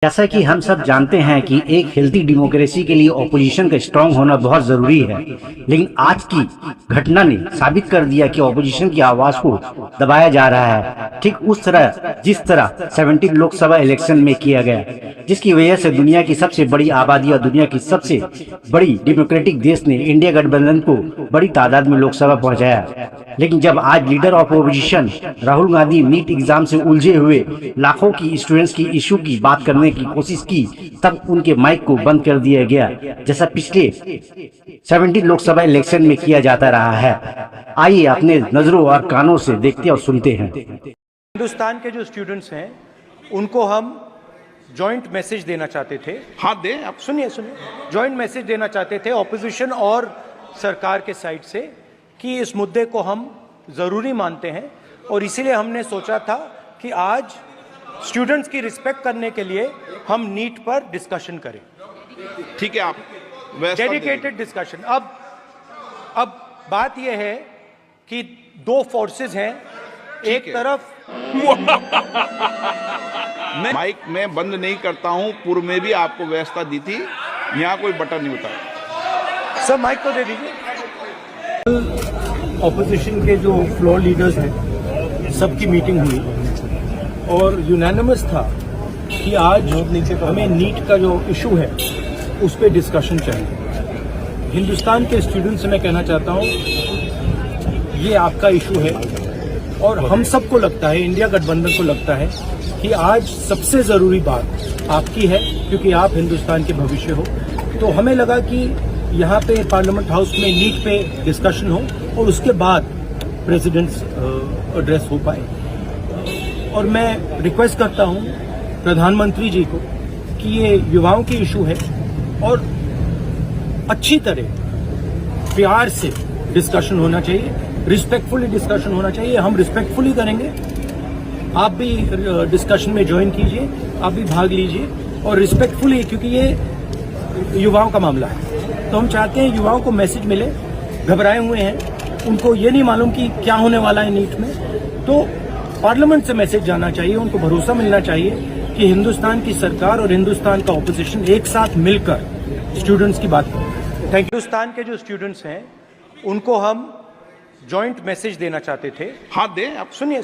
जैसा कि हम सब जानते हैं कि एक हेल्थी डेमोक्रेसी के लिए ऑपोजिशन का स्ट्रांग होना बहुत जरूरी है, लेकिन आज की घटना ने साबित कर दिया कि ऑपोजिशन की आवाज को दबाया जा रहा है, ठीक उस तरह जिस तरह 17 लोकसभा इलेक्शन में किया गया, जिसकी वजह से दुनिया की सबसे बड़ी आबादी और दुनिया की सबसे बड़ी डेमोक्रेटिक देश ने इंडिया गठबंधन को बड़ी तादाद में लोकसभा पहुंचाया। लेकिन जब आज leader of opposition Rahul Gandhi NEET exam से उलझे हुए लाखों की स्टूडेंट्स की इशू की बात करने की कोशिश की, तब उनके माइक को बंद कर दिया गया, जैसा पिछले 17 लोकसभा इलेक्शन में किया जाता रहा है। आइए अपने नजरों और कानों से देखते और सुनते हैं। हिंदुस्तान के जो स्टूडेंट्स हैं उनको हम जॉइंट मैसेज देना चाहते थे। हाँ दें, आप सुनिए। जॉइंट मैसेज देना चाहते थे ऑपोजिशन और सरकार के साइड से कि इस मुद्दे को हम ज़रूरी मानते हैं और इसीलिए हमने सोचा था कि आज स्टूडेंट्स की रिस्पेक्ट करने के लिए हम नीट पर डिस्कशन करें। ठीक है, आप डेडिकेटेड डिस्कशन। अब बात यह है कि दो फोर्सेस हैं, एक तरफ माइक मैं बंद नहीं करता हूं, पूर्व में भी आपको व्यवस्था दी थी, यहाँ कोई बटन नहीं होता। सर माइक तो दे दीजिए। ऑपोजिशन के जो फ्लोर लीडर्स हैं सबकी मीटिंग हुई और यूनानिमस था कि आज हमें नीट का जो इशू है उस पर डिस्कशन चाहिए। हिंदुस्तान के स्टूडेंट्स से मैं कहना चाहता हूं, ये आपका इशू है और हम सबको लगता है, इंडिया गठबंधन को लगता है कि आज सबसे जरूरी बात आपकी है, क्योंकि आप हिंदुस्तान के भविष्य हो। तो हमें लगा कि यहाँ पे पार्लियामेंट हाउस में नीट पे डिस्कशन हो और उसके बाद प्रेसिडेंट्स एड्रेस हो पाए। और मैं रिक्वेस्ट करता हूँ प्रधानमंत्री जी को कि ये युवाओं की इशू है और अच्छी तरह प्यार से डिस्कशन होना चाहिए, रिस्पेक्टफुली डिस्कशन होना चाहिए। हम रिस्पेक्टफुली करेंगे, आप भी डिस्कशन में ज्वाइन कीजिए, आप भी भाग लीजिए और रिस्पेक्टफुली, क्योंकि ये युवाओं का मामला है। तो हम चाहते हैं युवाओं को मैसेज मिले, घबराए हुए हैं, उनको ये नहीं मालूम कि क्या होने वाला है नीट में, तो पार्लियामेंट से मैसेज जाना चाहिए, उनको भरोसा मिलना चाहिए कि हिंदुस्तान की सरकार और हिंदुस्तान का ऑपोजिशन एक साथ मिलकर स्टूडेंट्स की बात करें। Thank you. हिंदुस्तान के जो स्टूडेंट्स हैं उनको हम जॉइंट मैसेज देना चाहते थे। हाँ दें, आप सुनिए।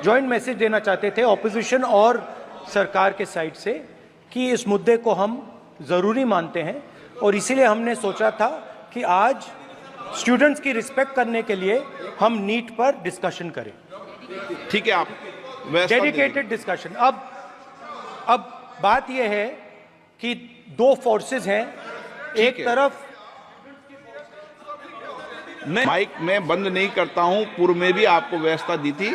जॉइंट मैसेज देना चाहते थे ऑपोजिशन और सरकार के साइड से कि इस मुद्दे को हम ज़रूरी मानते हैं और इसीलिए हमने सोचा था कि आज स्टूडेंट्स की रिस्पेक्ट करने के लिए हम नीट पर डिस्कशन करें। ठीक है, आप डेडिकेटेड डिस्कशन। अब बात यह है कि दो फोर्सेस हैं, एक तरफ माइक मैं बंद नहीं करता हूं, पूर्व में भी आपको व्यवस्था दी थी,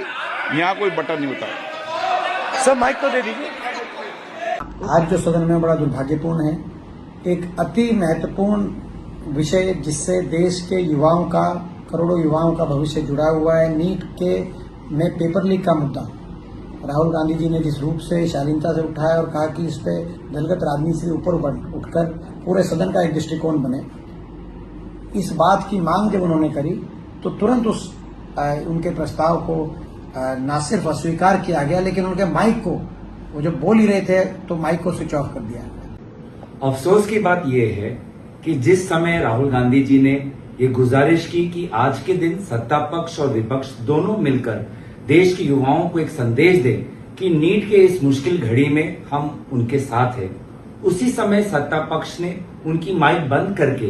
यहाँ कोई बटन नहीं होता। सर माइक तो दे दीजिए। आज जो सदन में बड़ा दुर्भाग्यपूर्ण है, एक अति महत्वपूर्ण विषय जिससे देश के युवाओं का, करोड़ों युवाओं का भविष्य जुड़ा हुआ है, नीट के में पेपर लीक का मुद्दा राहुल गांधी जी ने जिस रूप से शालीनता से उठाया और कहा कि इस पे दलगत राजनीति से ऊपर उठकर पूरे सदन का एक दृष्टिकोण बने, इस बात की मांग जब उन्होंने करी तो तुरंत उनके प्रस्ताव को न सिर्फ अस्वीकार किया गया, लेकिन उनके माइक को, वो जब बोल ही रहे थे तो माइक को स्विच ऑफ कर दिया। अफसोस की बात यह है कि जिस समय राहुल गांधी जी ने ये गुजारिश की कि आज के दिन सत्ता पक्ष और विपक्ष दोनों मिलकर देश के युवाओं को एक संदेश दें कि नीट के इस मुश्किल घड़ी में हम उनके साथ हैं, उसी समय सत्ता पक्ष ने उनकी माइक बंद करके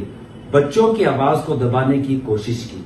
बच्चों की आवाज को दबाने की कोशिश की।